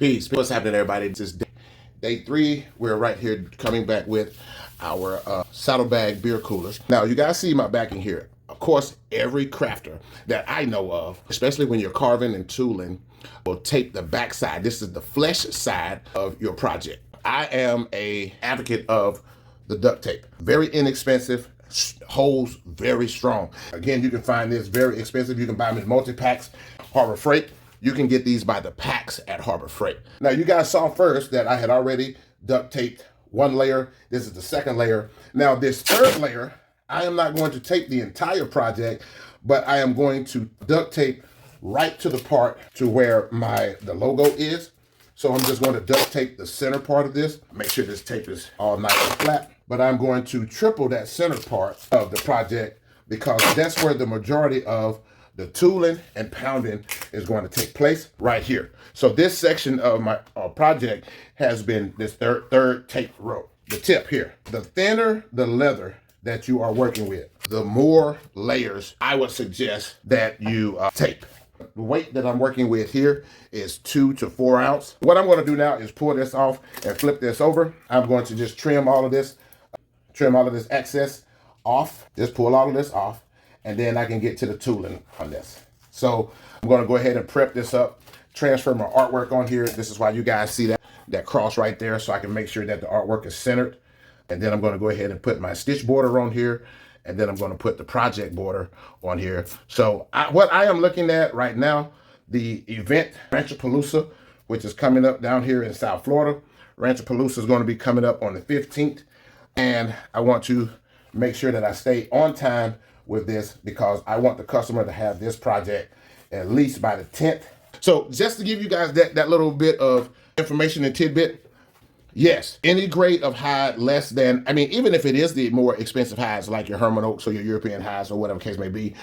Peace. What's happening, everybody? This is day 3. We're right here coming back with our saddlebag beer coolers. Now, you guys see my backing here. Of course, every crafter that I know of, especially when you're carving and tooling, will tape the back side. This is the flesh side of your project. I am an advocate of the duct tape. Very inexpensive, holds very strong. Again, you can find this very expensive. You can buy them in multi-packs, Harbor Freight. You can get these by the packs at Harbor Freight. Now, you guys saw first that I had already duct taped one layer. This is the second layer. Now, this third layer, I am not going to tape the entire project, but I am going to duct tape right to the part to where the logo is. So I'm just going to duct tape the center part of this. Make sure this tape is all nice and flat. But I'm going to triple that center part of the project because that's where the majority of the tooling and pounding is going to take place right here. So this section of my project has been this third tape row. The tip here, the thinner the leather that you are working with, the more layers I would suggest that you tape. The weight that I'm working with here is 2 to 4 ounce. What I'm going to do now is pull this off and flip this over. I'm going to just trim all of this excess off. Just pull all of this off, and then I can get to the tooling on this. So I'm going to go ahead and prep this up, transfer my artwork on here. This is why you guys see that cross right there, so I can make sure that the artwork is centered. And then I'm going to go ahead and put my stitch border on here, and then I'm going to put the project border on here. So what I am looking at right now, the event Ranchapalooza, which is coming up down here in South Florida. Ranchapalooza is going to be coming up on the 15th. And I want to make sure that I stay on time with this because I want the customer to have this project at least by the 10th. So just to give you guys that little bit of information and tidbit, yes, any grade of hide less than, even if it is the more expensive hides like your Herman Oaks or your European hides or whatever case may be,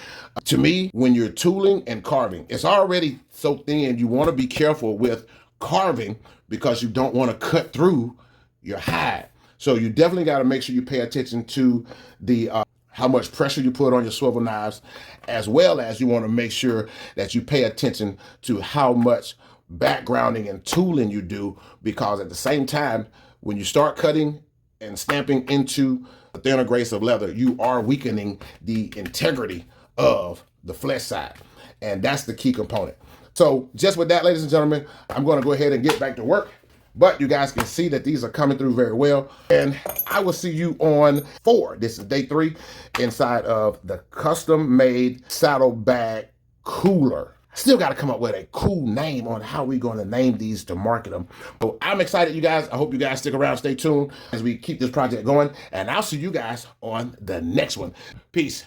to me, when you're tooling and carving, it's already so thin. You want to be careful with carving because you don't want to cut through your hide. So you definitely got to make sure you pay attention to the how much pressure you put on your swivel knives, as well as you want to make sure that you pay attention to how much backgrounding and tooling you do, because at the same time, when you start cutting and stamping into the thinner grades of leather, you are weakening the integrity of the flesh side. And that's the key component. So just with that, ladies and gentlemen, I'm going to go ahead and get back to work. But you guys can see that these are coming through very well. And I will see you on 4. This is day 3 inside of the custom-made saddlebag cooler. Still got to come up with a cool name on how we're going to name these to market them. But I'm excited, you guys. I hope you guys stick around, stay tuned as we keep this project going. And I'll see you guys on the next one. Peace.